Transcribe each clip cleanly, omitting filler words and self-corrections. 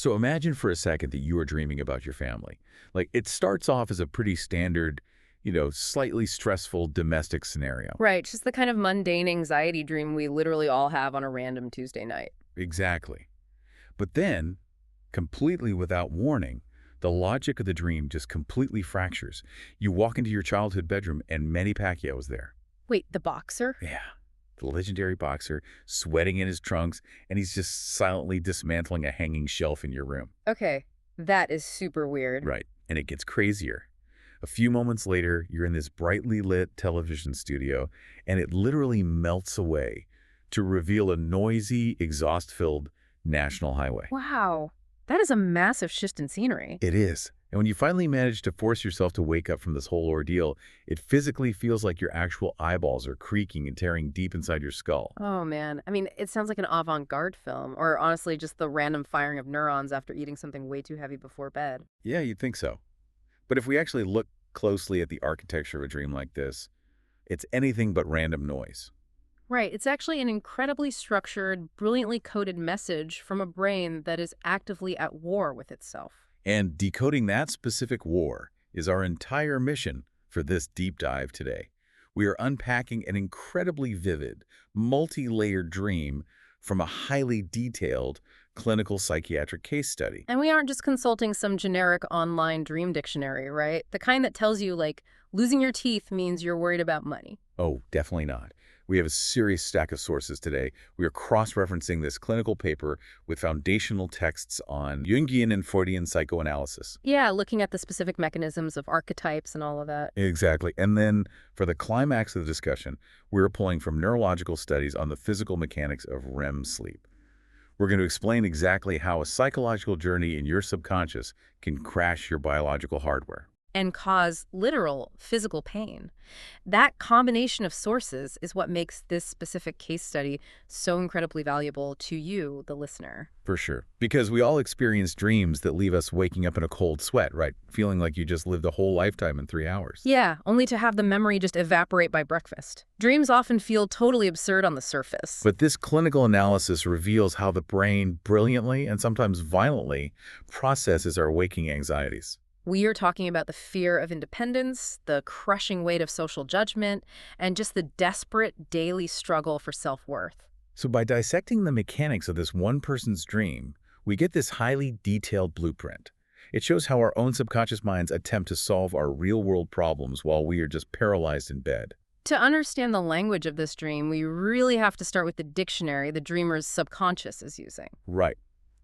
So imagine for a second that you are dreaming about your family. Like, it starts off as a pretty standard, slightly stressful domestic scenario. Right, just the kind of mundane anxiety dream we literally all have on a random Tuesday night. Exactly. But then, completely without warning, the logic of the dream just completely fractures. You walk into your childhood bedroom and Manny Pacquiao is there. Wait, the boxer? Yeah, the legendary boxer, sweating in his trunks, and he's just silently dismantling a hanging shelf in your room. Okay, that is super weird. Right, and it gets crazier. A few moments later, you're in this brightly lit television studio, and it literally melts away to reveal a noisy, exhaust-filled national highway. Wow, that is a massive shift in scenery. It is. And when you finally manage to force yourself to wake up from this whole ordeal, it physically feels like your actual eyeballs are creaking and tearing deep inside your skull. Oh man, I mean, it sounds like an avant-garde film, or honestly just the random firing of neurons after eating something way too heavy before bed. Yeah, you'd think so. But if we actually look closely at the architecture of a dream like this, it's anything but random noise. Right, it's actually an incredibly structured, brilliantly coded message from a brain that is actively at war with itself. And decoding that specific war is our entire mission for this deep dive today. We are unpacking an incredibly vivid, multi-layered dream from a highly detailed clinical psychiatric case study. And we aren't just consulting some generic online dream dictionary, right? The kind that tells you, like, losing your teeth means you're worried about money. Oh, definitely not. We have a serious stack of sources today. We are cross-referencing this clinical paper with foundational texts on Jungian and Freudian psychoanalysis. Yeah, looking at the specific mechanisms of archetypes and all of that. Exactly. And then for the climax of the discussion, we're pulling from neurological studies on the physical mechanics of REM sleep. We're going to explain exactly how a psychological journey in your subconscious can crash your biological hardware. And cause literal physical pain. That combination of sources is what makes this specific case study so incredibly valuable to you, the listener. For sure. Because we all experience dreams that leave us waking up in a cold sweat, right? Feeling like you just lived a whole lifetime in 3 hours. Yeah, only to have the memory just evaporate by breakfast. Dreams often feel totally absurd on the surface. But this clinical analysis reveals how the brain brilliantly and sometimes violently processes our waking anxieties. We are talking about the fear of independence, the crushing weight of social judgment, and just the desperate daily struggle for self-worth. So by dissecting the mechanics of this one person's dream, we get this highly detailed blueprint. It shows how our own subconscious minds attempt to solve our real-world problems while we are just paralyzed in bed. To understand the language of this dream, we really have to start with the dictionary the dreamer's subconscious is using. Right.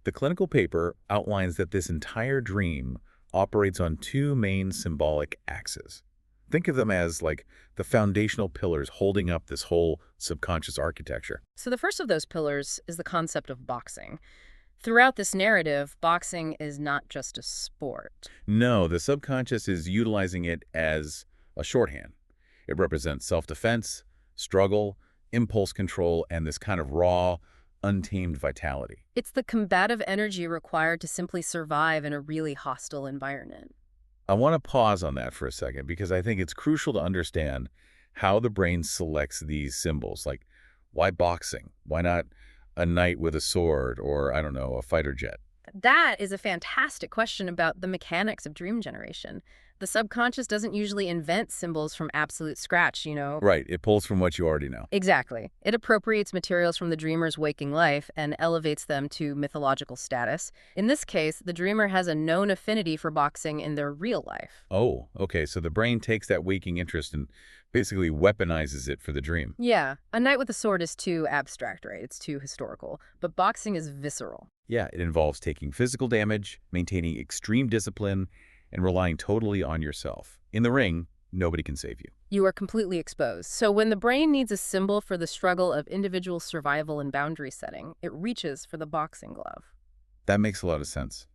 The clinical paper outlines that this entire dream operates on two main symbolic axes. Think of them as like the foundational pillars holding up this whole subconscious architecture. So the first of those pillars is the concept of boxing. Throughout this narrative, boxing is not just a sport. No, the subconscious is utilizing it as a shorthand. It represents self-defense, struggle, impulse control, and this kind of raw, untamed vitality. It's the combative energy required to simply survive in a really hostile environment. I want to pause on that for a second because I think it's crucial to understand how the brain selects these symbols. Like, why boxing? Why not a knight with a sword or, I don't know, a fighter jet? That is a fantastic question about the mechanics of dream generation. The subconscious doesn't usually invent symbols from absolute scratch, you know? Right, it pulls from what you already know. Exactly. It appropriates materials from the dreamer's waking life and elevates them to mythological status. In this case, the dreamer has a known affinity for boxing in their real life. Oh, okay, so the brain takes that waking interest and basically weaponizes it for the dream. Yeah, a knight with a sword is too abstract, right? It's too historical. But boxing is visceral. Yeah, it involves taking physical damage, maintaining extreme discipline, and relying totally on yourself. In the ring, nobody can save you. You are completely exposed. So when the brain needs a symbol for the struggle of individual survival and boundary setting, it reaches for the boxing glove. That makes a lot of sense.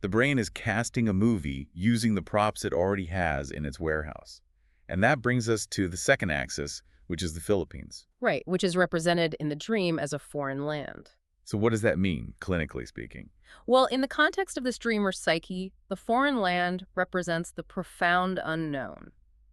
The brain is casting a movie using the props it already has in its warehouse. And that brings us to the second axis, which is the Philippines. Right, which is represented in the dream as a foreign land. So what does that mean, clinically speaking? Well, in the context of this dreamer's psyche, the foreign land represents the profound unknown.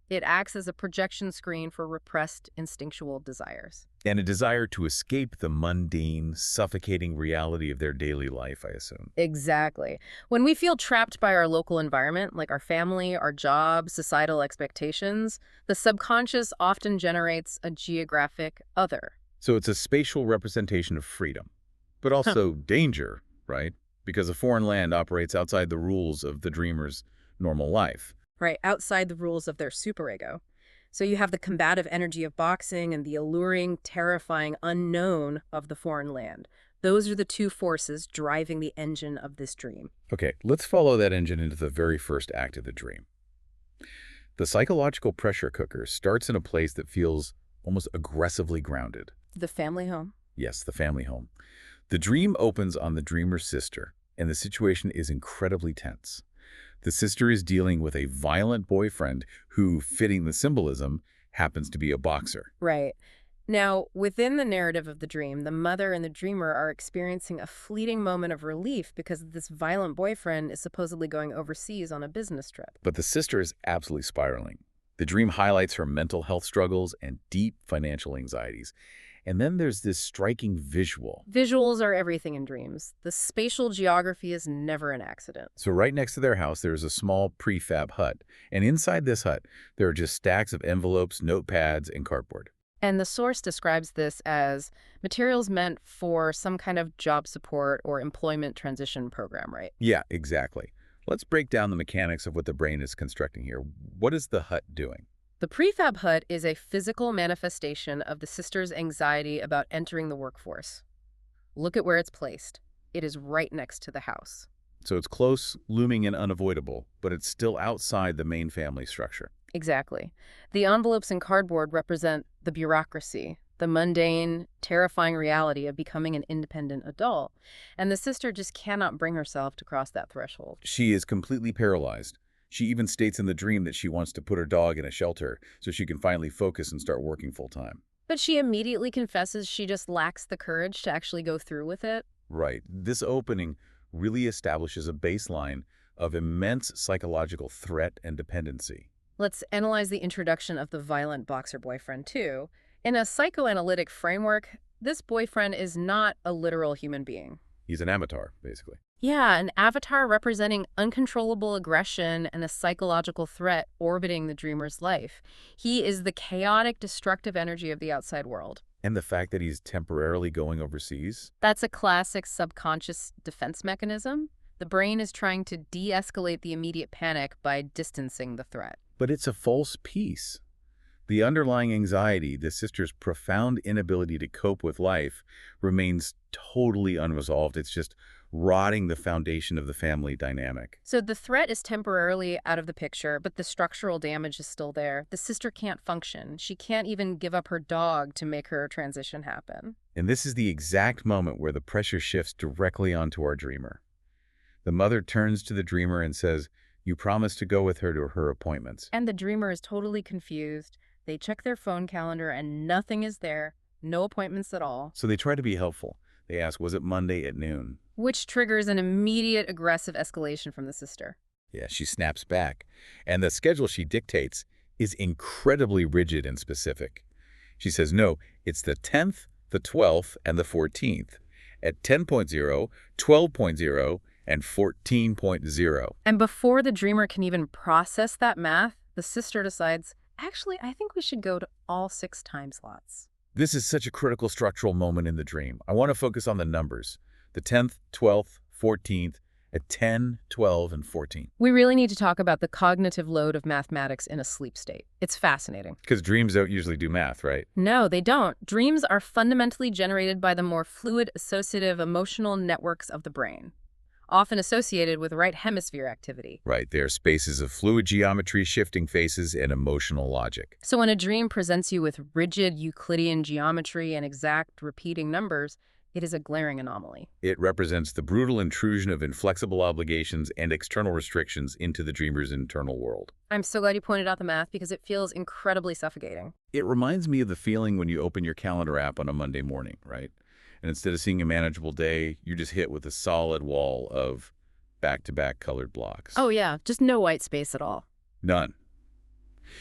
It acts as a projection screen for repressed instinctual desires. And a desire to escape the mundane, suffocating reality of their daily life, I assume. Exactly. When we feel trapped by our local environment, like our family, our job, societal expectations, the subconscious often generates a geographic other. So it's a spatial representation of freedom, but Huh. also danger, right? Because a foreign land operates outside the rules of the dreamer's normal life. Right, outside the rules of their superego. So you have the combative energy of boxing and the alluring, terrifying unknown of the foreign land. Those are the two forces driving the engine of this dream. Okay, let's follow that engine into the very first act of the dream. The psychological pressure cooker starts in a place that feels almost aggressively grounded. The family home. Yes, the family home. The dream opens on the dreamer's sister, and the situation is incredibly tense. The sister is dealing with a violent boyfriend who, fitting the symbolism, happens to be a boxer. Right. Now, within the narrative of the dream, the mother and the dreamer are experiencing a fleeting moment of relief because this violent boyfriend is supposedly going overseas on a business trip. But the sister is absolutely spiraling. The dream highlights her mental health struggles and deep financial anxieties. And then there's this striking visual. Visuals are everything in dreams. The spatial geography is never an accident. So right next to their house, there's a small prefab hut. And inside this hut, there are just stacks of envelopes, notepads, and cardboard. And the source describes this as materials meant for some kind of job support or employment transition program, right? Yeah, exactly. Let's break down the mechanics of what the brain is constructing here. What is the hut doing? The prefab hut is a physical manifestation of the sister's anxiety about entering the workforce. Look at where it's placed. It is right next to the house. So it's close, looming, and unavoidable, but it's still outside the main family structure. Exactly. The envelopes and cardboard represent the bureaucracy, the mundane, terrifying reality of becoming an independent adult. And the sister just cannot bring herself to cross that threshold. She is completely paralyzed. She even states in the dream that she wants to put her dog in a shelter so she can finally focus and start working full-time. But she immediately confesses she just lacks the courage to actually go through with it. Right. This opening really establishes a baseline of immense psychological threat and dependency. Let's analyze the introduction of the violent boxer boyfriend, too. In a psychoanalytic framework, this boyfriend is not a literal human being. He's an avatar, basically. Yeah, an avatar representing uncontrollable aggression and a psychological threat orbiting the dreamer's life. He is the chaotic, destructive energy of the outside world. And the fact that he's temporarily going overseas? That's a classic subconscious defense mechanism. The brain is trying to de-escalate the immediate panic by distancing the threat. But it's a false peace. The underlying anxiety, the sister's profound inability to cope with life, remains totally unresolved. It's just rotting the foundation of the family dynamic. So the threat is temporarily out of the picture, but the structural damage is still there. The sister can't function. She can't even give up her dog to make her transition happen. And this is the exact moment where the pressure shifts directly onto our dreamer. The mother turns to the dreamer and says, "You promised to go with her to her appointments." And the dreamer is totally confused. They check their phone calendar and nothing is there. No appointments at all. So they try to be helpful. They ask, "Was it Monday at noon?" Which triggers an immediate aggressive escalation from the sister. Yeah, she snaps back. And the schedule she dictates is incredibly rigid and specific. She says, no, it's the 10th, the 12th, and the 14th at 10.0, 12.0, and 14.0. And before the dreamer can even process that math, the sister decides, actually, I think we should go to all 6 time slots. This is such a critical structural moment in the dream. I want to focus on the numbers. The 10th, 12th, 14th, at 10, 12, and 14. We really need to talk about the cognitive load of mathematics in a sleep state. It's fascinating. Because dreams don't usually do math, right? No, they don't. Dreams are fundamentally generated by the more fluid, associative, emotional networks of the brain, often associated with right hemisphere activity. Right, they are spaces of fluid geometry, shifting faces, and emotional logic. So when a dream presents you with rigid Euclidean geometry and exact repeating numbers, it is a glaring anomaly. It represents the brutal intrusion of inflexible obligations and external restrictions into the dreamer's internal world. I'm so glad you pointed out the math because it feels incredibly suffocating. It reminds me of the feeling when you open your calendar app on a Monday morning, right? And instead of seeing a manageable day, you're just hit with a solid wall of back-to-back colored blocks. Oh yeah, just no white space at all. None.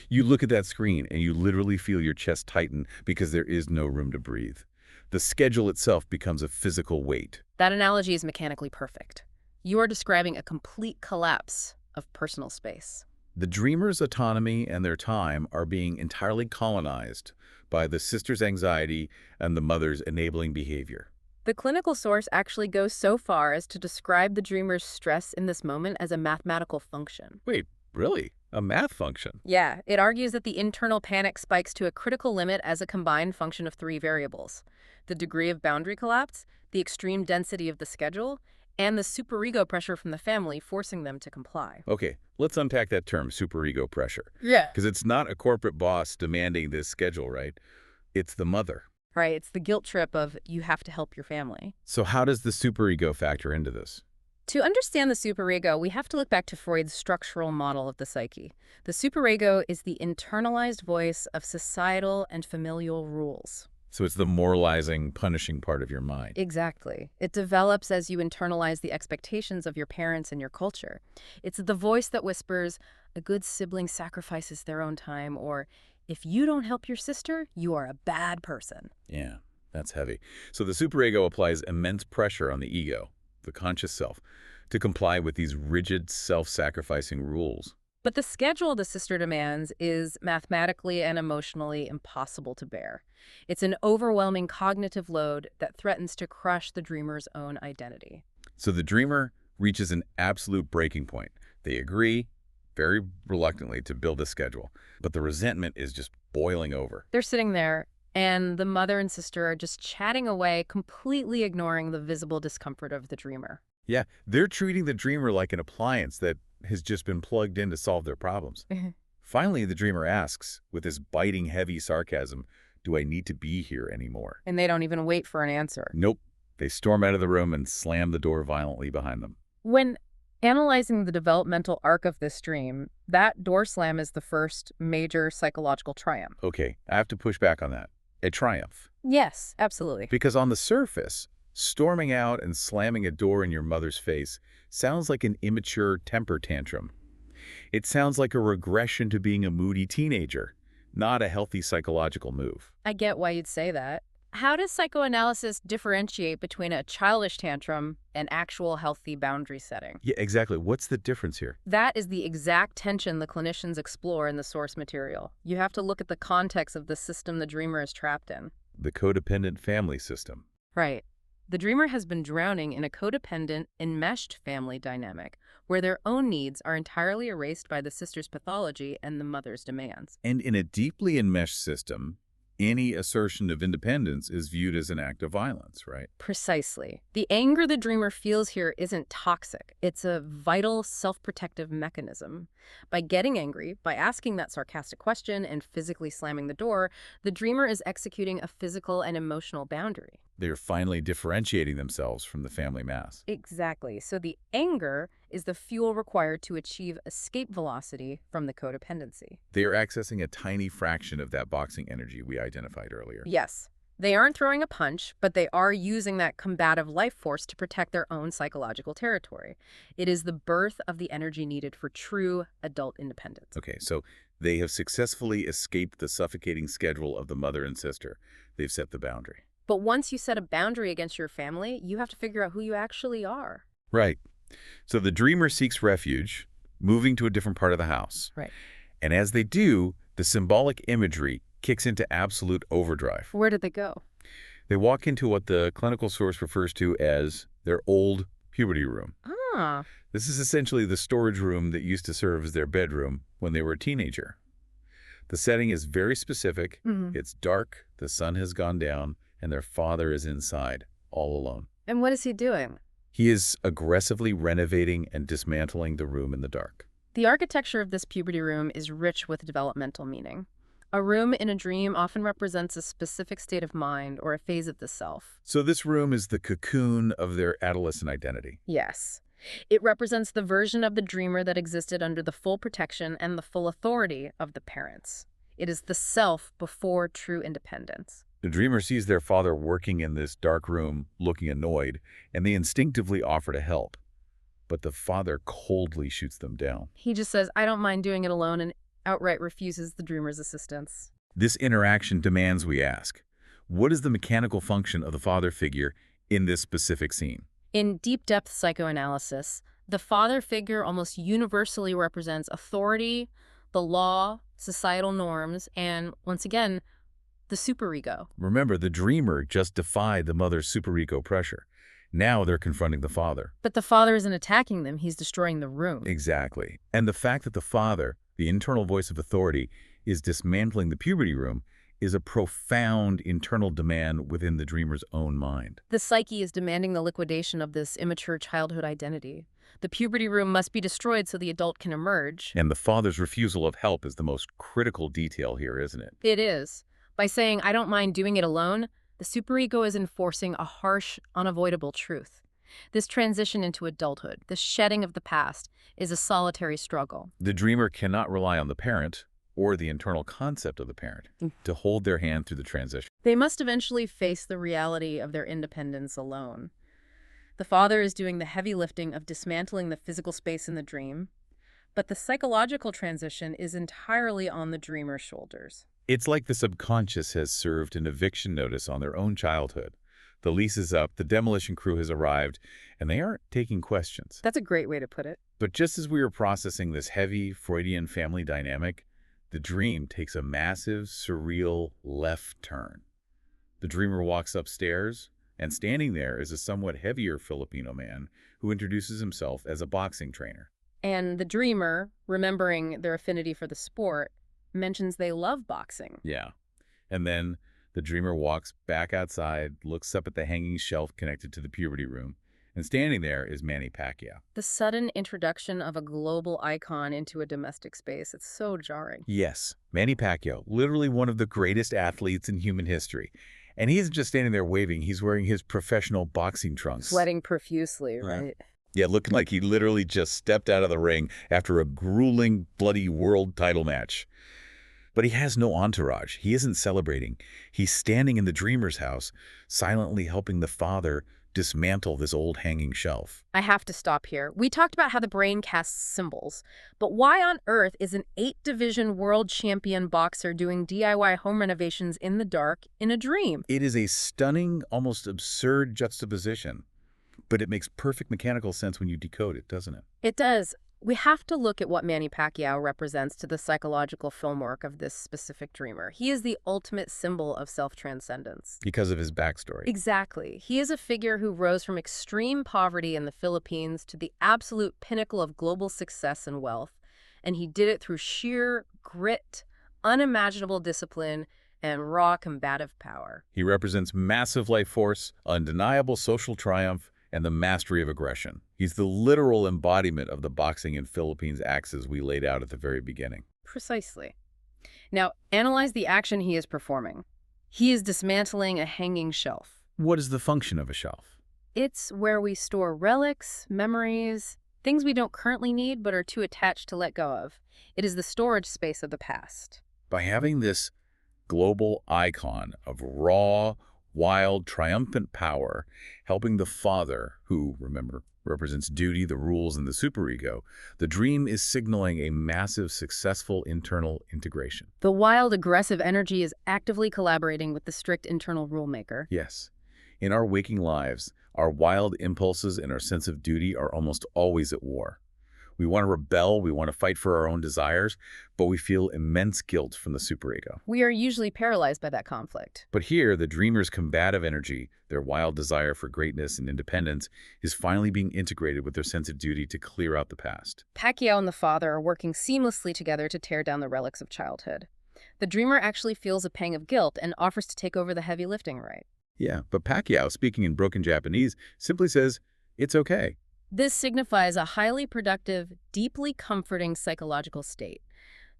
You look at that screen and you literally feel your chest tighten because there is no room to breathe. The schedule itself becomes a physical weight. That analogy is mechanically perfect. You are describing a complete collapse of personal space. The dreamer's autonomy and their time are being entirely colonized by the sister's anxiety and the mother's enabling behavior. The clinical source actually goes so far as to describe the dreamer's stress in this moment as a mathematical function. Wait, really? A math function? Yeah, it argues that the internal panic spikes to a critical limit as a combined function of three variables: the degree of boundary collapse, the extreme density of the schedule, and the superego pressure from the family forcing them to comply. Okay, let's unpack that term, superego pressure. Yeah. Because it's not a corporate boss demanding this schedule, right? It's the mother. Right, it's the guilt trip of you have to help your family. So how does the superego factor into this? To understand the superego, we have to look back to Freud's structural model of the psyche. The superego is the internalized voice of societal and familial rules. So it's the moralizing, punishing part of your mind. Exactly. It develops as you internalize the expectations of your parents and your culture. It's the voice that whispers, a good sibling sacrifices their own time, or if you don't help your sister, you are a bad person. Yeah, that's heavy. So the superego applies immense pressure on the ego, the conscious self, to comply with these rigid, self-sacrificing rules. But the schedule the sister demands is mathematically and emotionally impossible to bear. It's an overwhelming cognitive load that threatens to crush the dreamer's own identity. So the dreamer reaches an absolute breaking point. They agree, very reluctantly, to build a schedule, but the resentment is just boiling over. They're sitting there, and the mother and sister are just chatting away, completely ignoring the visible discomfort of the dreamer. Yeah, they're treating the dreamer like an appliance that has just been plugged in to solve their problems. Finally, the dreamer asks, with this biting, heavy sarcasm, do I need to be here anymore? And they don't even wait for an answer. Nope. They storm out of the room and slam the door violently behind them. When analyzing the developmental arc of this dream, that door slam is the first major psychological triumph. Okay, I have to push back on that. A triumph. Yes, absolutely. Because on the surface, storming out and slamming a door in your mother's face sounds like an immature temper tantrum. It sounds like a regression to being a moody teenager, not a healthy psychological move. I get why you'd say that. How does psychoanalysis differentiate between a childish tantrum and actual healthy boundary setting? Yeah, exactly. What's the difference here? That is the exact tension the clinicians explore in the source material. You have to look at the context of the system the dreamer is trapped in. The codependent family system. Right. The dreamer has been drowning in a codependent, enmeshed family dynamic where their own needs are entirely erased by the sister's pathology and the mother's demands. And in a deeply enmeshed system, any assertion of independence is viewed as an act of violence, right? Precisely. The anger the dreamer feels here isn't toxic. It's a vital self-protective mechanism. By getting angry, by asking that sarcastic question and physically slamming the door, the dreamer is executing a physical and emotional boundary. They're finally differentiating themselves from the family mass. Exactly. So the anger is the fuel required to achieve escape velocity from the codependency. They are accessing a tiny fraction of that boxing energy we identified earlier. Yes. They aren't throwing a punch, but they are using that combative life force to protect their own psychological territory. It is the birth of the energy needed for true adult independence. Okay, so they have successfully escaped the suffocating schedule of the mother and sister. They've set the boundary. But once you set a boundary against your family, you have to figure out who you actually are. Right. So the dreamer seeks refuge, moving to a different part of the house. Right. And as they do, the symbolic imagery kicks into absolute overdrive. Where did they go? They walk into what the clinical source refers to as their old puberty room. Ah. This is essentially the storage room that used to serve as their bedroom when they were a teenager. The setting is very specific. It's dark, the sun has gone down, and their father is inside, all alone. And what is he doing? He is aggressively renovating and dismantling the room in the dark. The architecture of this puberty room is rich with developmental meaning. A room in a dream often represents a specific state of mind or a phase of the self. So this room is the cocoon of their adolescent identity. Yes. It represents the version of the dreamer that existed under the full protection and the full authority of the parents. It is the self before true independence. The dreamer sees their father working in this dark room, looking annoyed, and they instinctively offer to help. But the father coldly shoots them down. He just says, I don't mind doing it alone, and outright refuses the dreamer's assistance. This interaction demands we ask, what is the mechanical function of the father figure in this specific scene? In deep-depth psychoanalysis, the father figure almost universally represents authority, the law, societal norms, and, once again, the superego. Remember, the dreamer just defied the mother's superego pressure. Now they're confronting the father. But the father isn't attacking them, he's destroying the room. Exactly. And the fact that the father, the internal voice of authority, is dismantling the puberty room is a profound internal demand within the dreamer's own mind. The psyche is demanding the liquidation of this immature childhood identity. The puberty room must be destroyed so the adult can emerge. And the father's refusal of help is the most critical detail here, isn't it? It is. By saying, I don't mind doing it alone, the superego is enforcing a harsh, unavoidable truth. This transition into adulthood, the shedding of the past, is a solitary struggle. The dreamer cannot rely on the parent or the internal concept of the parent to hold their hand through the transition. They must eventually face the reality of their independence alone. The father is doing the heavy lifting of dismantling the physical space in the dream, but the psychological transition is entirely on the dreamer's shoulders. It's like the subconscious has served an eviction notice on their own childhood. The lease is up, the demolition crew has arrived, and they aren't taking questions. That's a great way to put it. But just as we were processing this heavy Freudian family dynamic, the dream takes a massive, surreal left turn. The dreamer walks upstairs, and standing there is a somewhat heavier Filipino man who introduces himself as a boxing trainer. And the dreamer, remembering their affinity for the sport, mentions they love boxing. Yeah. And then the dreamer walks back outside, looks up at the hanging shelf connected to the puberty room, and standing there is Manny Pacquiao. The sudden introduction of a global icon into a domestic space, it's so jarring. Yes, Manny Pacquiao, literally one of the greatest athletes in human history. And he isn't just standing there waving, he's wearing his professional boxing trunks. Sweating profusely, right? Yeah, looking like he literally just stepped out of the ring after a grueling, bloody world title match. But he has no entourage. He isn't celebrating. He's standing in the dreamer's house, silently helping the father dismantle this old hanging shelf. I have to stop here. We talked about how the brain casts symbols, but why on earth is an 8-division world champion boxer doing DIY home renovations in the dark in a dream? It is a stunning, almost absurd juxtaposition, but it makes perfect mechanical sense when you decode it, doesn't it? It does. We have to look at what Manny Pacquiao represents to the psychological filmwork of this specific dreamer. He is the ultimate symbol of self-transcendence. Because of his backstory. Exactly. He is a figure who rose from extreme poverty in the Philippines to the absolute pinnacle of global success and wealth, and he did it through sheer grit, unimaginable discipline, and raw combative power. He represents massive life force, undeniable social triumph, and the mastery of aggression. He's the literal embodiment of the boxing in Philippines axis we laid out at the very beginning. Precisely. Now, analyze the action he is performing. He is dismantling a hanging shelf. What is the function of a shelf? It's where we store relics, memories, things we don't currently need but are too attached to let go of. It is the storage space of the past. By having this global icon of raw, wild, triumphant power, helping the father, who, remember, represents duty, the rules, and the superego, the dream is signaling a massive, successful internal integration. The wild, aggressive energy is actively collaborating with the strict internal rulemaker. Yes. In our waking lives, our wild impulses and our sense of duty are almost always at war. We want to rebel, we want to fight for our own desires, but we feel immense guilt from the superego. We are usually paralyzed by that conflict. But here, the dreamer's combative energy, their wild desire for greatness and independence, is finally being integrated with their sense of duty to clear out the past. Pacquiao and the father are working seamlessly together to tear down the relics of childhood. The dreamer actually feels a pang of guilt and offers to take over the heavy lifting, right? Yeah, but Pacquiao, speaking in broken Japanese, simply says, "It's okay." This signifies a highly productive, deeply comforting psychological state.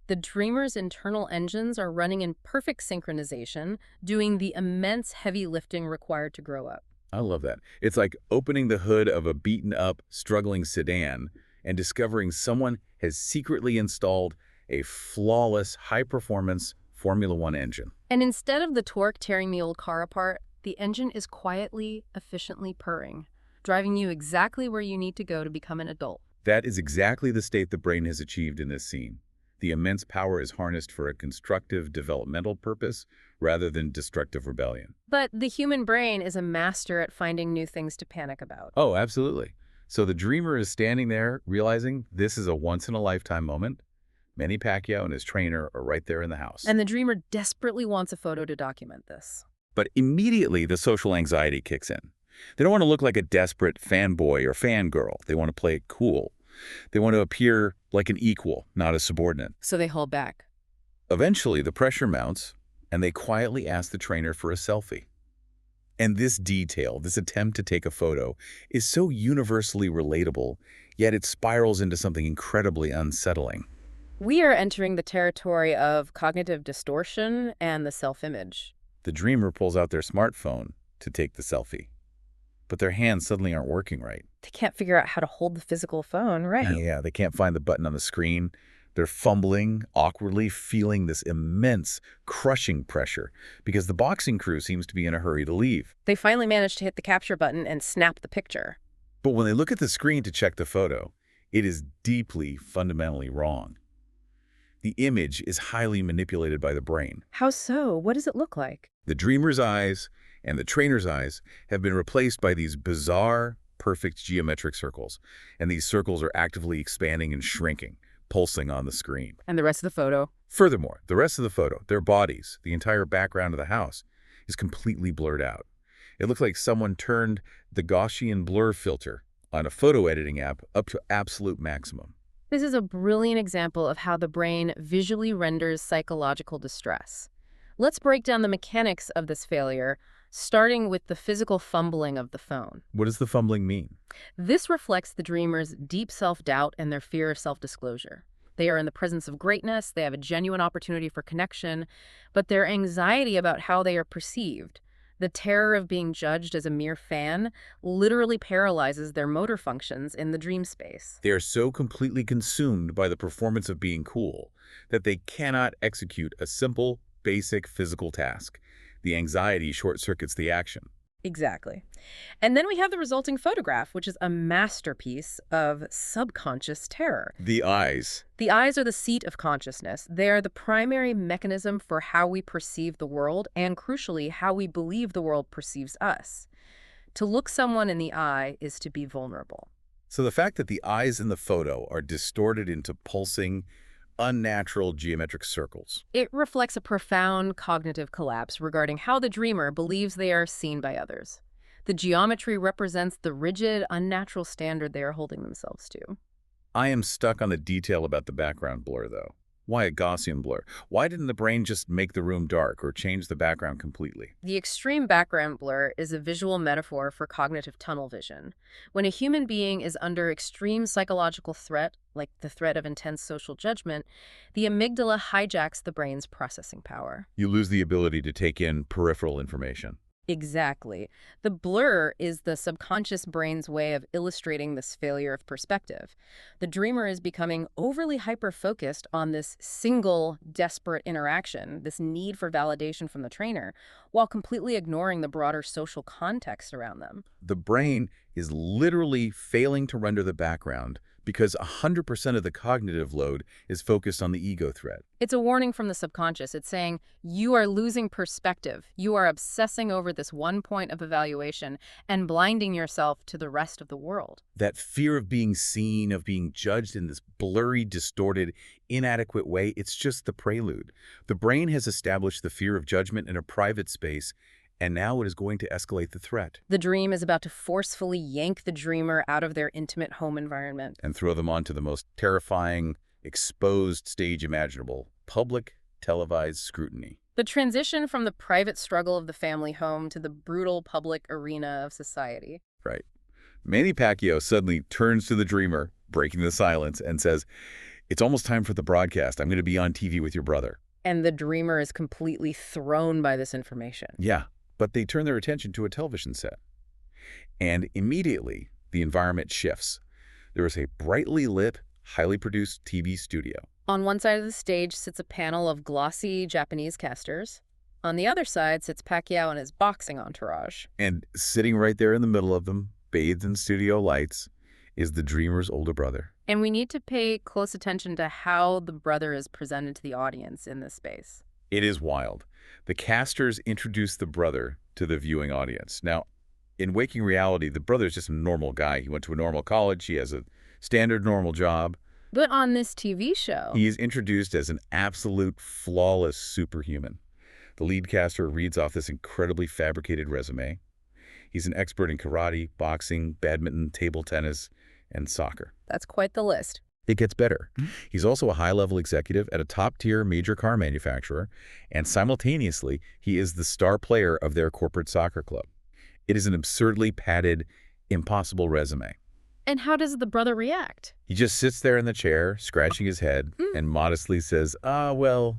The dreamer's internal engines are running in perfect synchronization, doing the immense heavy lifting required to grow up. I love that. It's like opening the hood of a beaten-up, struggling sedan and discovering someone has secretly installed a flawless, high-performance Formula One engine. And instead of the torque tearing the old car apart, the engine is quietly, efficiently purring, driving you exactly where you need to go to become an adult. That is exactly the state the brain has achieved in this scene. The immense power is harnessed for a constructive developmental purpose rather than destructive rebellion. But the human brain is a master at finding new things to panic about. Oh, absolutely. So the dreamer is standing there realizing this is a once-in-a-lifetime moment. Manny Pacquiao and his trainer are right there in the house. And the dreamer desperately wants a photo to document this. But immediately the social anxiety kicks in. They don't want to look like a desperate fanboy or fangirl. They want to play it cool. They want to appear like an equal, not a subordinate. So they hold back. Eventually, the pressure mounts, and they quietly ask the trainer for a selfie. And this detail, this attempt to take a photo, is so universally relatable, yet it spirals into something incredibly unsettling. We are entering the territory of cognitive distortion and the self-image. The dreamer pulls out their smartphone to take the selfie, but their hands suddenly aren't working right. They can't figure out how to hold the physical phone, right? Yeah, they can't find the button on the screen. They're fumbling, awkwardly, feeling this immense, crushing pressure because the boxing crew seems to be in a hurry to leave. They finally manage to hit the capture button and snap the picture. But when they look at the screen to check the photo, it is deeply, fundamentally wrong. The image is highly manipulated by the brain. How so? What does it look like? The dreamer's eyes and the trainer's eyes have been replaced by these bizarre, perfect geometric circles, and these circles are actively expanding and shrinking, pulsing on the screen. And the rest of the photo? Furthermore, the rest of the photo, their bodies, the entire background of the house, is completely blurred out. It looks like someone turned the Gaussian blur filter on a photo editing app up to absolute maximum. This is a brilliant example of how the brain visually renders psychological distress. Let's break down the mechanics of this failure, starting with the physical fumbling of the phone. What does the fumbling mean? This reflects the dreamer's deep self-doubt and their fear of self-disclosure. They are in the presence of greatness, they have a genuine opportunity for connection, but their anxiety about how they are perceived, the terror of being judged as a mere fan, literally paralyzes their motor functions in the dream space. They are so completely consumed by the performance of being cool that they cannot execute a simple, basic physical task. The anxiety short-circuits the action. Exactly. And then we have the resulting photograph, which is a masterpiece of subconscious terror. The eyes. The eyes are the seat of consciousness. They are the primary mechanism for how we perceive the world and, crucially, how we believe the world perceives us. To look someone in the eye is to be vulnerable. So the fact that the eyes in the photo are distorted into pulsing, unnatural geometric circles. It reflects a profound cognitive collapse regarding how the dreamer believes they are seen by others. The geometry represents the rigid, unnatural standard they are holding themselves to. I am stuck on the detail about the background blur, though. Why a Gaussian blur? Why didn't the brain just make the room dark or change the background completely? The extreme background blur is a visual metaphor for cognitive tunnel vision. When a human being is under extreme psychological threat, like the threat of intense social judgment, the amygdala hijacks the brain's processing power. You lose the ability to take in peripheral information. Exactly. The blur is the subconscious brain's way of illustrating this failure of perspective. The dreamer is becoming overly hyper-focused on this single, desperate interaction, this need for validation from the trainer, while completely ignoring the broader social context around them. The brain is literally failing to render the background because 100% of the cognitive load is focused on the ego threat. It's a warning from the subconscious. It's saying, you are losing perspective. You are obsessing over this one point of evaluation and blinding yourself to the rest of the world. That fear of being seen, of being judged in this blurry, distorted, inadequate way, it's just the prelude. The brain has established the fear of judgment in a private space, and now it is going to escalate the threat. The dream is about to forcefully yank the dreamer out of their intimate home environment. And throw them onto the most terrifying, exposed stage imaginable, public, televised scrutiny. The transition from the private struggle of the family home to the brutal public arena of society. Right. Manny Pacquiao suddenly turns to the dreamer, breaking the silence, and says, "It's almost time for the broadcast. I'm going to be on TV with your brother." And the dreamer is completely thrown by this information. Yeah, but they turn their attention to a television set. And immediately, the environment shifts. There is a brightly lit, highly produced TV studio. On one side of the stage sits a panel of glossy Japanese casters. On the other side sits Pacquiao and his boxing entourage. And sitting right there in the middle of them, bathed in studio lights, is the dreamer's older brother. And we need to pay close attention to how the brother is presented to the audience in this space. It is wild. The casters introduce the brother to the viewing audience. Now, in waking reality, the brother is just a normal guy. He went to a normal college. He has a standard normal job. But on this TV show, He is introduced as an absolute flawless superhuman. The lead caster reads off this incredibly fabricated resume. He's an expert in karate, boxing, badminton, table tennis, and soccer. that's quite the list. It gets better. He's also a high-level executive at a top-tier major car manufacturer, and simultaneously, he is the star player of their corporate soccer club. It is an absurdly padded, impossible resume. And how does the brother react? He just sits there in the chair, scratching his head, and modestly says, well,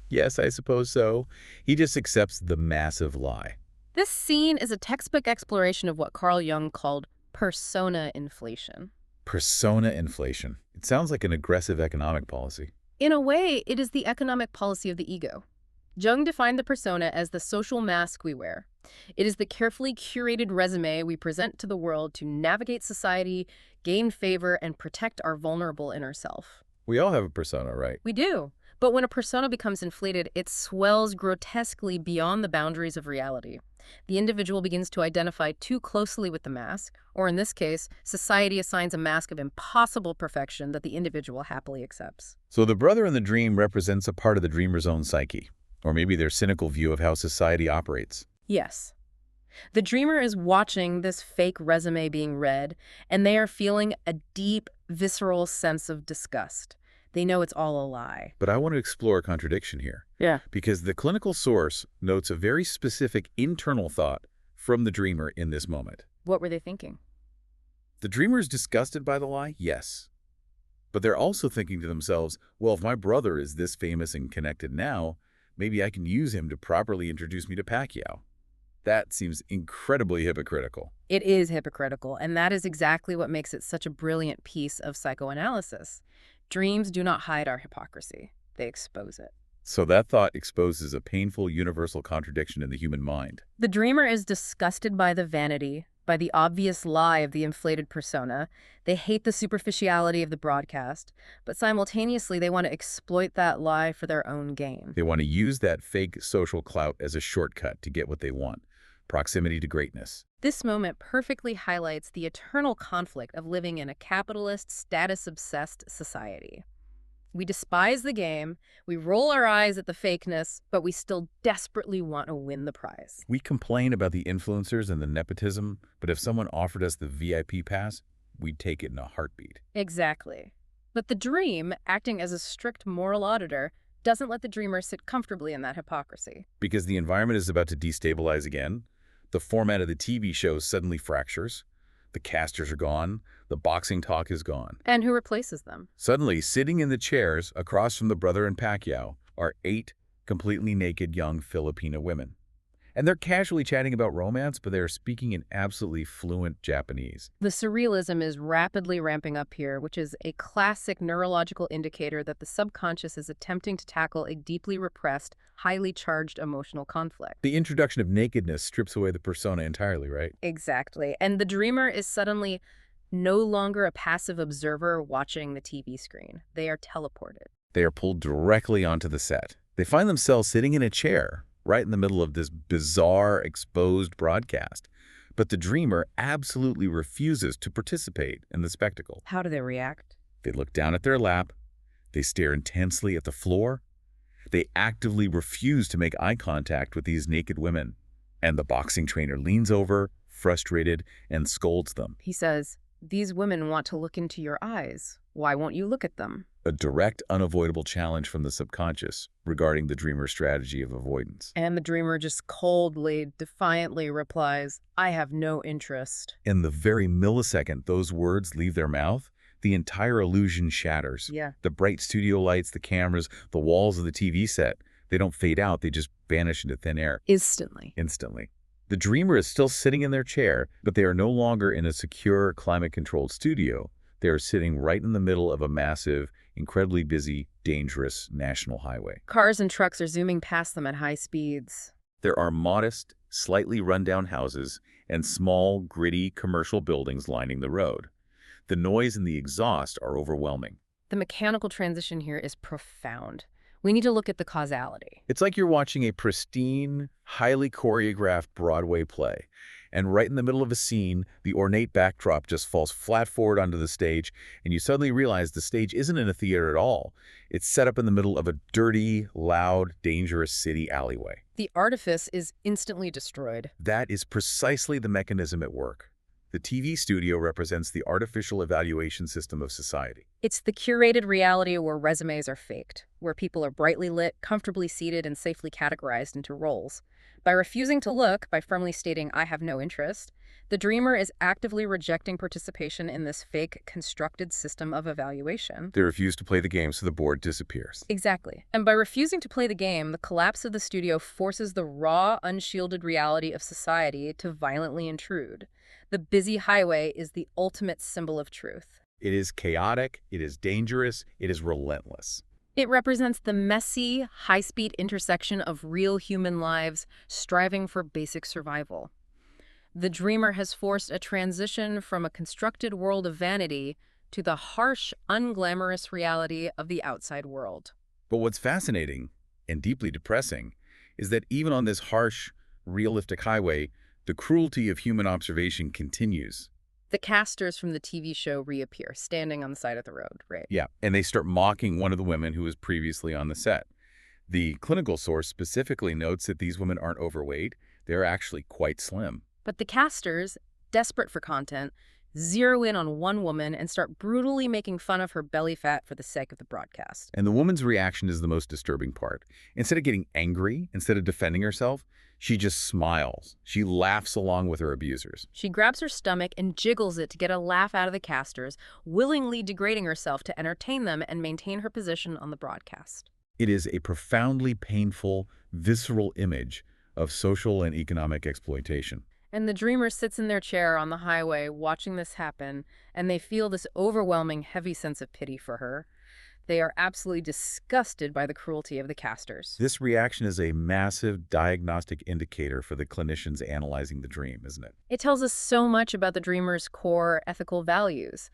yes, I suppose so. He just accepts the massive lie. This scene is a textbook exploration of what Carl Jung called persona inflation. Persona inflation. It sounds like an aggressive economic policy. In a way, it is the economic policy of the ego. Jung defined the persona as the social mask we wear. It is the carefully curated resume we present to the world to navigate society, gain favor, and protect our vulnerable inner self. We all have a persona, right? We do. But when a persona becomes inflated, it swells grotesquely beyond the boundaries of reality. The individual begins to identify too closely with the mask, or in this case, society assigns a mask of impossible perfection that the individual happily accepts. So the brother in the dream represents a part of the dreamer's own psyche, or maybe their cynical view of how society operates. Yes. The dreamer is watching this fake resume being read, and they are feeling a deep, visceral sense of disgust. They know it's all a lie. But I want to explore a contradiction here. Yeah. Because the clinical source notes a very specific internal thought from the dreamer in this moment. What were they thinking? The dreamer is disgusted by the lie, yes. But they're also thinking to themselves, well, if my brother is this famous and connected now, maybe I can use him to properly introduce me to Pacquiao. That seems incredibly hypocritical. It is hypocritical, and that is exactly what makes it such a brilliant piece of psychoanalysis. Dreams do not hide our hypocrisy. They expose it. So that thought exposes a painful universal contradiction in the human mind. The dreamer is disgusted by the vanity, by the obvious lie of the inflated persona. They hate the superficiality of the broadcast, but simultaneously they want to exploit that lie for their own gain. They want to use that fake social clout as a shortcut to get what they want. Proximity to greatness. This moment perfectly highlights the eternal conflict of living in a capitalist, status-obsessed society. We despise the game, we roll our eyes at the fakeness, but we still desperately want to win the prize. We complain about the influencers and the nepotism, but if someone offered us the VIP pass, we'd take it in a heartbeat. Exactly. But the dream, acting as a strict moral auditor, doesn't let the dreamer sit comfortably in that hypocrisy. Because the environment is about to destabilize again, the format of the TV show suddenly fractures, the casters are gone, the boxing talk is gone. And who replaces them? Suddenly, sitting in the chairs across from the brother and Pacquiao are 8 completely naked young Filipino women. And they're casually chatting about romance, but they're speaking in absolutely fluent Japanese. The surrealism is rapidly ramping up here, which is a classic neurological indicator that the subconscious is attempting to tackle a deeply repressed, highly charged emotional conflict. The introduction of nakedness strips away the persona entirely, right? Exactly. And the dreamer is suddenly no longer a passive observer watching the TV screen. They are teleported. They are pulled directly onto the set. They find themselves sitting in a chair right in the middle of this bizarre, exposed broadcast. But the dreamer absolutely refuses to participate in the spectacle. How do they react? They look down at their lap. They stare intensely at the floor. They actively refuse to make eye contact with these naked women. And the boxing trainer leans over, frustrated, and scolds them. He says, "These women want to look into your eyes. Why won't you look at them?" A direct, unavoidable challenge from the subconscious regarding the dreamer's strategy of avoidance. And the dreamer just coldly, defiantly replies, "I have no interest." In the very millisecond those words leave their mouth, the entire illusion shatters. Yeah. The bright studio lights, the cameras, the walls of the TV set, they don't fade out, they just vanish into thin air. Instantly. The dreamer is still sitting in their chair, but they are no longer in a secure, climate-controlled studio. They are sitting right in the middle of a massive, incredibly busy, dangerous national highway. Cars and trucks are zooming past them at high speeds. There are modest, slightly run-down houses and small, gritty commercial buildings lining the road. The noise and the exhaust are overwhelming. The mechanical transition here is profound. We need to look at the causality. It's like you're watching a pristine, highly choreographed Broadway play. And right in the middle of a scene, the ornate backdrop just falls flat forward onto the stage, and you suddenly realize the stage isn't in a theater at all. It's set up in the middle of a dirty, loud, dangerous city alleyway. The artifice is instantly destroyed. That is precisely the mechanism at work. The TV studio represents the artificial evaluation system of society. It's the curated reality where resumes are faked, where people are brightly lit, comfortably seated, and safely categorized into roles. By refusing to look, by firmly stating, "I have no interest," the dreamer is actively rejecting participation in this fake, constructed system of evaluation. They refuse to play the game, so the board disappears. Exactly. And by refusing to play the game, the collapse of the studio forces the raw, unshielded reality of society to violently intrude. The busy highway is the ultimate symbol of truth. It is chaotic, it is dangerous, it is relentless. It represents the messy, high-speed intersection of real human lives striving for basic survival. The dreamer has forced a transition from a constructed world of vanity to the harsh, unglamorous reality of the outside world. But what's fascinating and deeply depressing is that even on this harsh, realistic highway, the cruelty of human observation continues. The casters from the TV show reappear, standing on the side of the road, right? Yeah, and they start mocking one of the women who was previously on the set. The clinical source specifically notes that these women aren't overweight, they're actually quite slim. But the casters, desperate for content, zero in on one woman and start brutally making fun of her belly fat for the sake of the broadcast. And the woman's reaction is the most disturbing part. Instead of getting angry, instead of defending herself, she just smiles. She laughs along with her abusers. She grabs her stomach and jiggles it to get a laugh out of the casters, willingly degrading herself to entertain them and maintain her position on the broadcast. It is a profoundly painful, visceral image of social and economic exploitation. And the dreamer sits in their chair on the highway watching this happen, and they feel this overwhelming, heavy sense of pity for her. They are absolutely disgusted by the cruelty of the casters. This reaction is a massive diagnostic indicator for the clinicians analyzing the dream, isn't it? It tells us so much about the dreamer's core ethical values.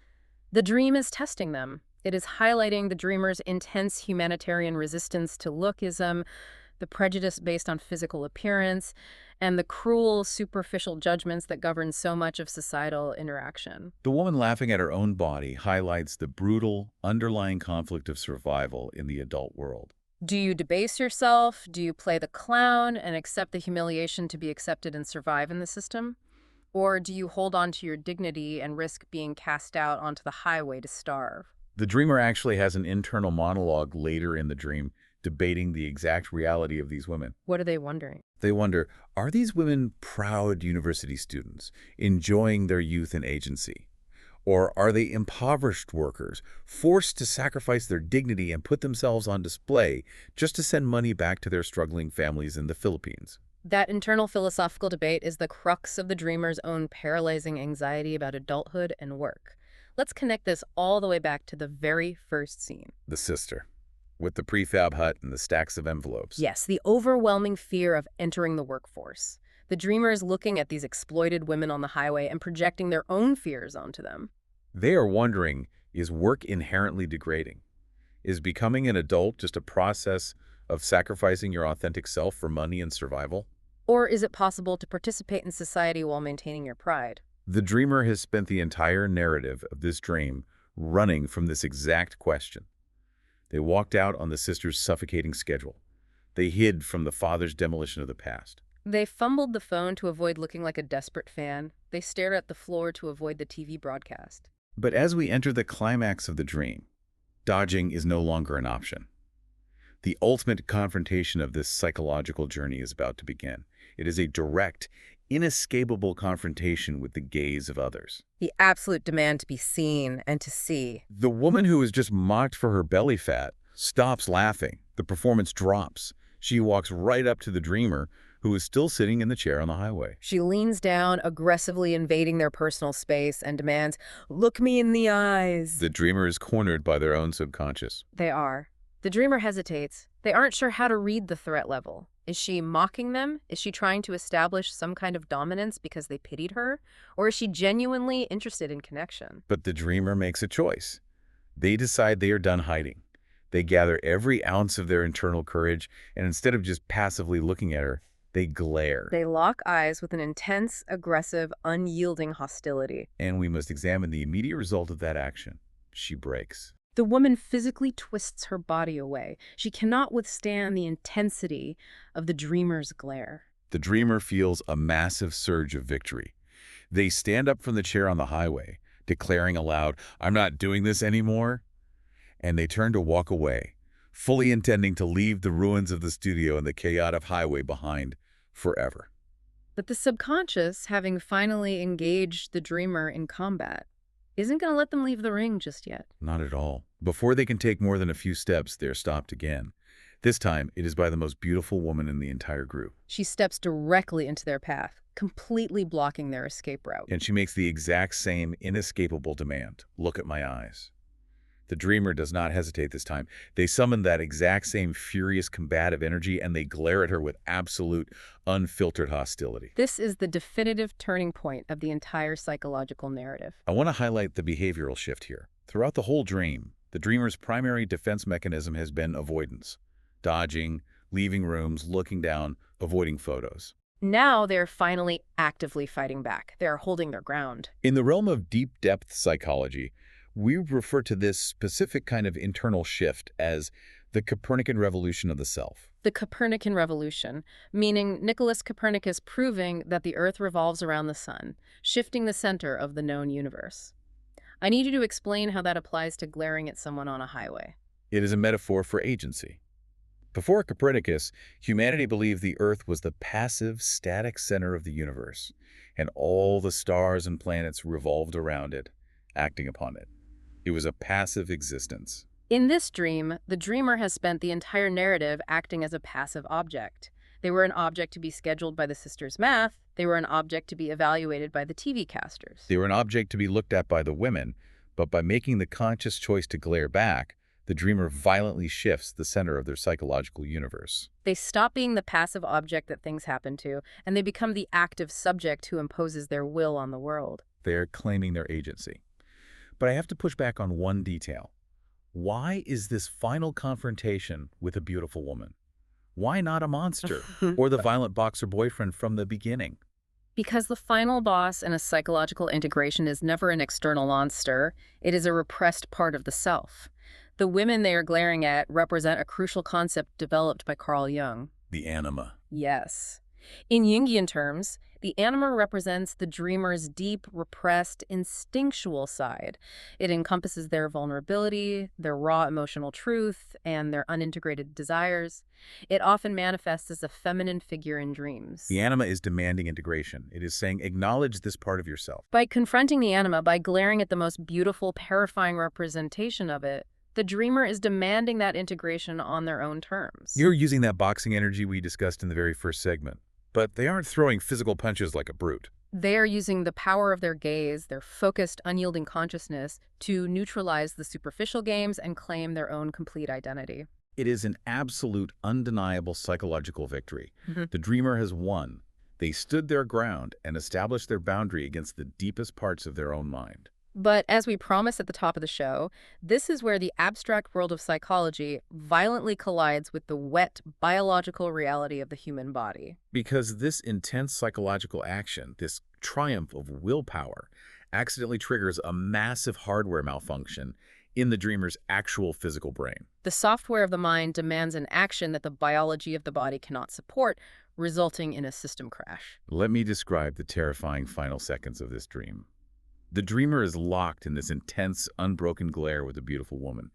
The dream is testing them. It is highlighting the dreamer's intense humanitarian resistance to lookism, the prejudice based on physical appearance, and the cruel, superficial judgments that govern so much of societal interaction. The woman laughing at her own body highlights the brutal, underlying conflict of survival in the adult world. Do you debase yourself? Do you play the clown and accept the humiliation to be accepted and survive in the system? Or do you hold on to your dignity and risk being cast out onto the highway to starve? The dreamer actually has an internal monologue later in the dream debating the exact reality of these women. What are they wondering? They wonder, are these women proud university students, enjoying their youth and agency? Or are they impoverished workers, forced to sacrifice their dignity and put themselves on display just to send money back to their struggling families in the Philippines? That internal philosophical debate is the crux of the dreamer's own paralyzing anxiety about adulthood and work. Let's connect this all the way back to the very first scene. The sister, with the prefab hut and the stacks of envelopes. Yes, the overwhelming fear of entering the workforce. The dreamer is looking at these exploited women on the highway and projecting their own fears onto them. They are wondering, is work inherently degrading? Is becoming an adult just a process of sacrificing your authentic self for money and survival? Or is it possible to participate in society while maintaining your pride? The dreamer has spent the entire narrative of this dream running from this exact question. They walked out on the sister's suffocating schedule. They hid from the father's demolition of the past. They fumbled the phone to avoid looking like a desperate fan. They stared at the floor to avoid the TV broadcast. But as we enter the climax of the dream, dodging is no longer an option. The ultimate confrontation of this psychological journey is about to begin. It is a direct, inescapable confrontation with the gaze of others. The absolute demand to be seen and to see. The woman who was just mocked for her belly fat stops laughing. The performance drops. She walks right up to the dreamer, who is still sitting in the chair on the highway. She leans down, aggressively invading their personal space, and demands, "Look me in the eyes." The dreamer is cornered by their own subconscious. They are. The dreamer hesitates. They aren't sure how to read the threat level. Is she mocking them? Is she trying to establish some kind of dominance because they pitied her? Or is she genuinely interested in connection? But the dreamer makes a choice. They decide they are done hiding. They gather every ounce of their internal courage, and instead of just passively looking at her, they glare. They lock eyes with an intense, aggressive, unyielding hostility. And we must examine the immediate result of that action. She breaks. The woman physically twists her body away. She cannot withstand the intensity of the dreamer's glare. The dreamer feels a massive surge of victory. They stand up from the chair on the highway, declaring aloud, "I'm not doing this anymore." And they turn to walk away, fully intending to leave the ruins of the studio and the chaotic highway behind forever. But the subconscious, having finally engaged the dreamer in combat, isn't going to let them leave the ring just yet. Not at all. Before they can take more than a few steps, they're stopped again. This time, it is by the most beautiful woman in the entire group. She steps directly into their path, completely blocking their escape route. And she makes the exact same inescapable demand. Look at my eyes. The dreamer does not hesitate this time. They summon that exact same furious, combative energy, and they glare at her with absolute, unfiltered hostility. This is the definitive turning point of the entire psychological narrative. I want to highlight the behavioral shift here. Throughout the whole dream, the dreamer's primary defense mechanism has been avoidance. Dodging, leaving rooms, looking down, avoiding photos. Now they're finally actively fighting back. They're holding their ground. In the realm of deep-depth psychology, we refer to this specific kind of internal shift as the Copernican revolution of the self. The Copernican revolution, meaning Nicholas Copernicus proving that the Earth revolves around the sun, shifting the center of the known universe. I need you to explain how that applies to glaring at someone on a highway. It is a metaphor for agency. Before Copernicus, humanity believed the Earth was the passive, static center of the universe, and all the stars and planets revolved around it, acting upon it. It was a passive existence. In this dream, the dreamer has spent the entire narrative acting as a passive object. They were an object to be scheduled by the sisters' math. They were an object to be evaluated by the TV casters. They were an object to be looked at by the women, but by making the conscious choice to glare back, the dreamer violently shifts the center of their psychological universe. They stop being the passive object that things happen to, and they become the active subject who imposes their will on the world. They are claiming their agency. But I have to push back on one detail. Why is this final confrontation with a beautiful woman? Why not a monster or the violent boxer boyfriend from the beginning? Because the final boss in a psychological integration is never an external monster. It is a repressed part of the self. The women they are glaring at represent a crucial concept developed by Carl Jung. The anima. Yes. In Jungian terms, the anima represents the dreamer's deep, repressed, instinctual side. It encompasses their vulnerability, their raw emotional truth, and their unintegrated desires. It often manifests as a feminine figure in dreams. The anima is demanding integration. It is saying, acknowledge this part of yourself. By confronting the anima, by glaring at the most beautiful, terrifying representation of it, the dreamer is demanding that integration on their own terms. You're using that boxing energy we discussed in the very first segment. But they aren't throwing physical punches like a brute. They are using the power of their gaze, their focused, unyielding consciousness, to neutralize the superficial games and claim their own complete identity. It is an absolute, undeniable psychological victory. The dreamer has won. They stood their ground and established their boundary against the deepest parts of their own mind. But as we promised at the top of the show, this is where the abstract world of psychology violently collides with the wet, biological reality of the human body. Because this intense psychological action, this triumph of willpower, accidentally triggers a massive hardware malfunction in the dreamer's actual physical brain. The software of the mind demands an action that the biology of the body cannot support, resulting in a system crash. Let me describe the terrifying final seconds of this dream. The dreamer is locked in this intense, unbroken glare with a beautiful woman.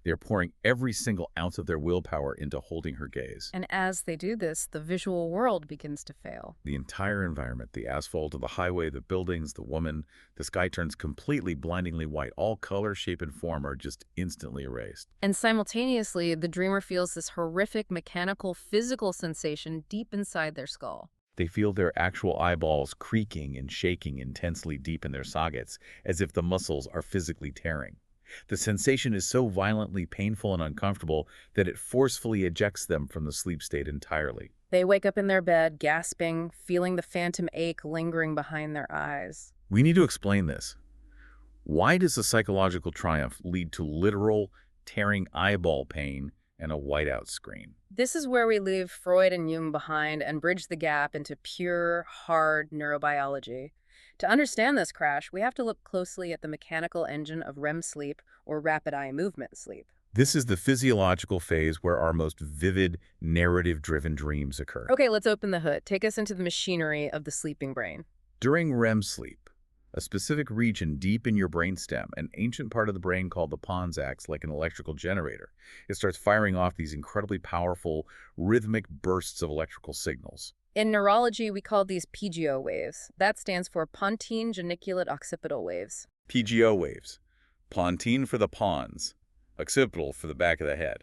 They are pouring every single ounce of their willpower into holding her gaze. And as they do this, the visual world begins to fail. The entire environment, the asphalt of the highway, the buildings, the woman, the sky turns completely blindingly white. All color, shape, and form are just instantly erased. And simultaneously, the dreamer feels this horrific mechanical, physical sensation deep inside their skull. They feel their actual eyeballs creaking and shaking intensely deep in their sockets, as if the muscles are physically tearing. The sensation is so violently painful and uncomfortable that it forcefully ejects them from the sleep state entirely. They wake up in their bed, gasping, feeling the phantom ache lingering behind their eyes. We need to explain this. Why does the psychological triumph lead to literal, tearing eyeball pain and a whiteout screen? This is where we leave Freud and Jung behind and bridge the gap into pure, hard neurobiology. To understand this crash, we have to look closely at the mechanical engine of REM sleep, or rapid eye movement sleep. This is the physiological phase where our most vivid, narrative-driven dreams occur. Okay, let's open the hood. Take us into the machinery of the sleeping brain. During REM sleep, a specific region deep in your brainstem, an ancient part of the brain called the pons, acts like an electrical generator. It starts firing off these incredibly powerful, rhythmic bursts of electrical signals. In neurology, we call these PGO waves. That stands for pontine geniculate occipital waves. PGO waves. Pontine for the pons, occipital for the back of the head.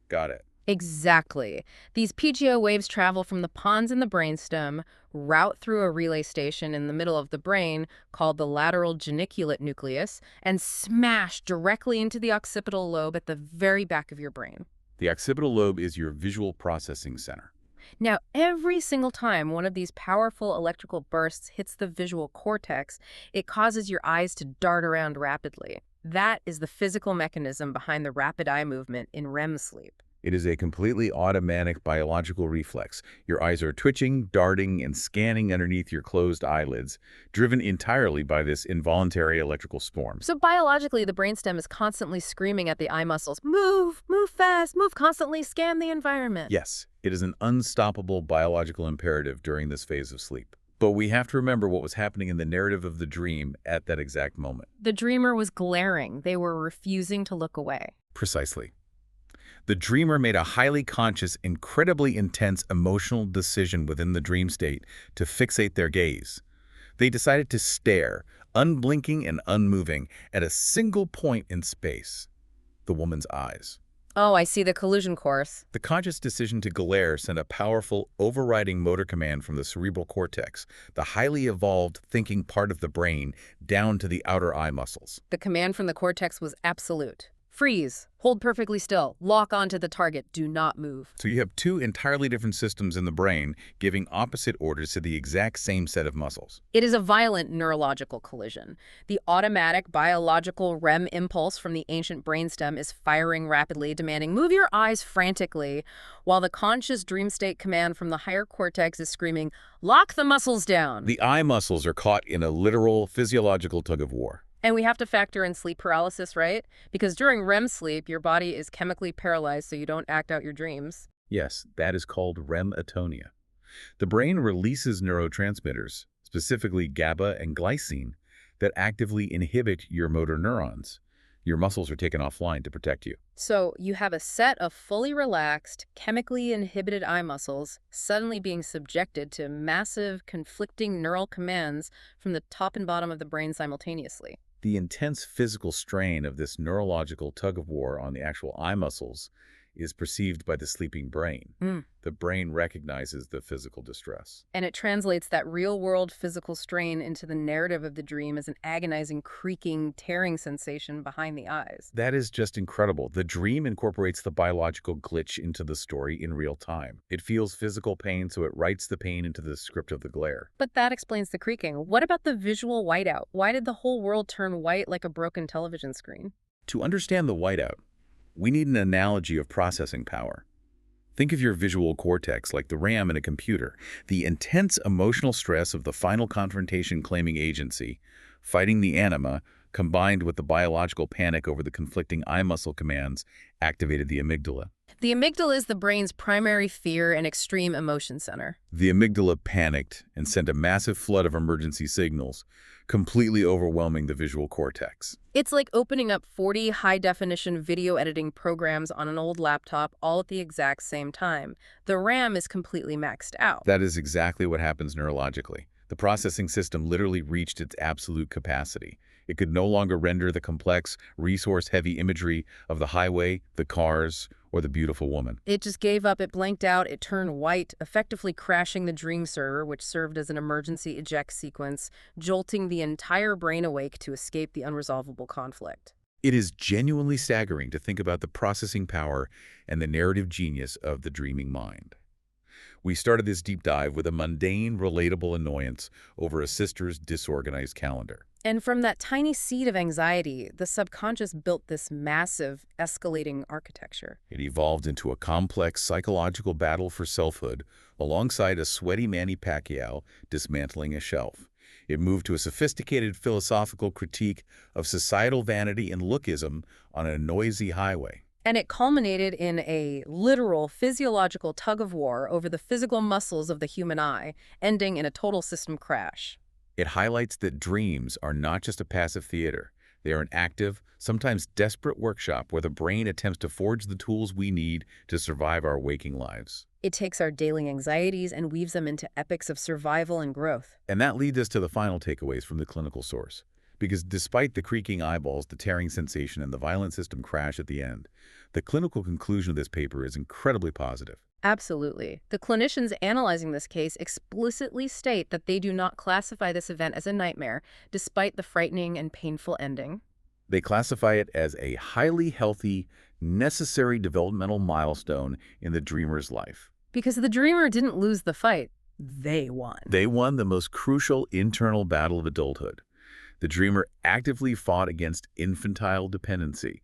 Got it. Exactly. These PGO waves travel from the pons in the brainstem, route through a relay station in the middle of the brain called the lateral geniculate nucleus, and smash directly into the occipital lobe at the very back of your brain. The occipital lobe is your visual processing center. Now, every single time one of these powerful electrical bursts hits the visual cortex, it causes your eyes to dart around rapidly. That is the physical mechanism behind the rapid eye movement in REM sleep. It is a completely automatic biological reflex. Your eyes are twitching, darting, and scanning underneath your closed eyelids, driven entirely by this involuntary electrical storm. So biologically, the brainstem is constantly screaming at the eye muscles, move, move fast, move constantly, scan the environment. Yes, it is an unstoppable biological imperative during this phase of sleep. But we have to remember what was happening in the narrative of the dream at that exact moment. The dreamer was glaring. They were refusing to look away. Precisely. The dreamer made a highly conscious, incredibly intense emotional decision within the dream state to fixate their gaze. They decided to stare, unblinking and unmoving, at a single point in space, the woman's eyes. Oh, I see the collision course. The conscious decision to glare sent a powerful, overriding motor command from the cerebral cortex, the highly evolved thinking part of the brain, down to the outer eye muscles. The command from the cortex was absolute. Freeze. Hold perfectly still. Lock onto the target. Do not move. So you have two entirely different systems in the brain giving opposite orders to the exact same set of muscles. It is a violent neurological collision. The automatic biological REM impulse from the ancient brainstem is firing rapidly, demanding move your eyes frantically, while the conscious dream state command from the higher cortex is screaming, lock the muscles down. The eye muscles are caught in a literal physiological tug of war. And we have to factor in sleep paralysis, right? Because during REM sleep, your body is chemically paralyzed so you don't act out your dreams. Yes, that is called REM atonia. The brain releases neurotransmitters, specifically GABA and glycine, that actively inhibit your motor neurons. Your muscles are taken offline to protect you. So you have a set of fully relaxed, chemically inhibited eye muscles suddenly being subjected to massive, conflicting neural commands from the top and bottom of the brain simultaneously. The intense physical strain of this neurological tug-of-war on the actual eye muscles is perceived by the sleeping brain. The brain recognizes the physical distress. And it translates that real-world physical strain into the narrative of the dream as an agonizing, creaking, tearing sensation behind the eyes. That is just incredible. The dream incorporates the biological glitch into the story in real time. It feels physical pain, so it writes the pain into the script of the glare. But that explains the creaking. What about the visual whiteout? Why did the whole world turn white like a broken television screen? To understand the whiteout, we need an analogy of processing power. Think of your visual cortex like the RAM in a computer. The intense emotional stress of the final confrontation claiming agency, fighting the anima, combined with the biological panic over the conflicting eye muscle commands, activated the amygdala. The amygdala is the brain's primary fear and extreme emotion center. The amygdala panicked and sent a massive flood of emergency signals, completely overwhelming the visual cortex. It's like opening up 40 high-definition video editing programs on an old laptop all at the exact same time. The RAM is completely maxed out. That is exactly what happens neurologically. The processing system literally reached its absolute capacity. It could no longer render the complex, resource-heavy imagery of the highway, the cars, or the beautiful woman. It just gave up, it blanked out, it turned white, effectively crashing the dream server, which served as an emergency eject sequence, jolting the entire brain awake to escape the unresolvable conflict. It is genuinely staggering to think about the processing power and the narrative genius of the dreaming mind. We started this deep dive with a mundane, relatable annoyance over a sister's disorganized calendar. And from that tiny seed of anxiety, the subconscious built this massive, escalating architecture. It evolved into a complex psychological battle for selfhood alongside a sweaty Manny Pacquiao dismantling a shelf. It moved to a sophisticated philosophical critique of societal vanity and lookism on a noisy highway. And it culminated in a literal physiological tug-of-war over the physical muscles of the human eye, ending in a total system crash. It highlights that dreams are not just a passive theater. They are an active, sometimes desperate workshop where the brain attempts to forge the tools we need to survive our waking lives. It takes our daily anxieties and weaves them into epics of survival and growth. And that leads us to the final takeaways from the clinical source. Because despite the creaking eyeballs, the tearing sensation, and the violent system crash at the end, the clinical conclusion of this paper is incredibly positive. Absolutely. The clinicians analyzing this case explicitly state that they do not classify this event as a nightmare, despite the frightening and painful ending. They classify it as a highly healthy, necessary developmental milestone in the dreamer's life. Because the dreamer didn't lose the fight. They won. They won the most crucial internal battle of adulthood. The dreamer actively fought against infantile dependency.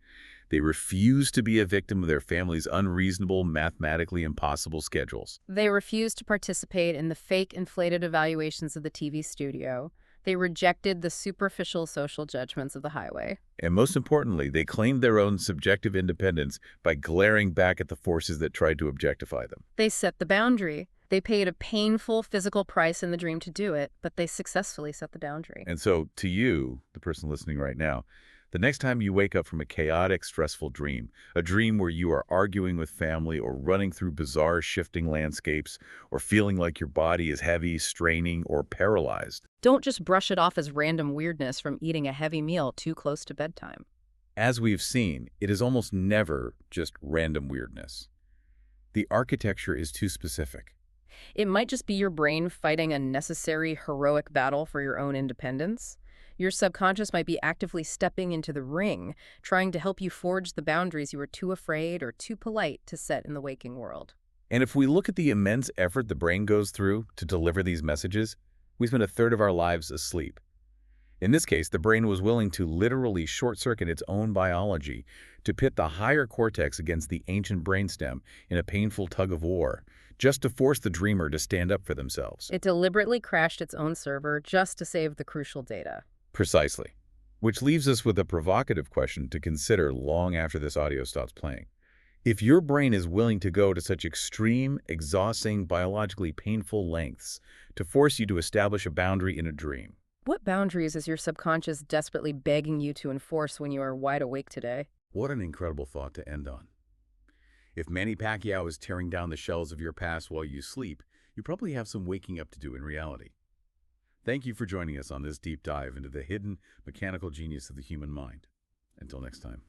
They refused to be a victim of their family's unreasonable, mathematically impossible schedules. They refused to participate in the fake inflated evaluations of the TV studio. They rejected the superficial social judgments of the highway. And most importantly, they claimed their own subjective independence by glaring back at the forces that tried to objectify them. They set the boundary. They paid a painful physical price in the dream to do it, but they successfully set the boundary. And so, to you, the person listening right now, the next time you wake up from a chaotic, stressful dream, a dream where you are arguing with family or running through bizarre, shifting landscapes, or feeling like your body is heavy, straining, or paralyzed, Don't just brush it off as random weirdness from eating a heavy meal too close to bedtime. as we've seen, it is almost never just random weirdness. The architecture is too specific. It might just be your brain fighting a necessary, heroic battle for your own independence. Your subconscious might be actively stepping into the ring, trying to help you forge the boundaries you were too afraid or too polite to set in the waking world. And if we look at the immense effort the brain goes through to deliver these messages, we spend a third of our lives asleep. In this case, the brain was willing to literally short-circuit its own biology to pit the higher cortex against the ancient brainstem in a painful tug-of-war, just to force the dreamer to stand up for themselves. It deliberately crashed its own server just to save the crucial data. Precisely. Which leaves us with a provocative question to consider long after this audio stops playing. If your brain is willing to go to such extreme, exhausting, biologically painful lengths to force you to establish a boundary in a dream, What boundaries is your subconscious desperately begging you to enforce when you are wide awake today? what an incredible thought to end on. If Manny Pacquiao is tearing down the shells of your past while you sleep, you probably have some waking up to do in reality. Thank you for joining us on this deep dive into the hidden mechanical genius of the human mind. Until next time.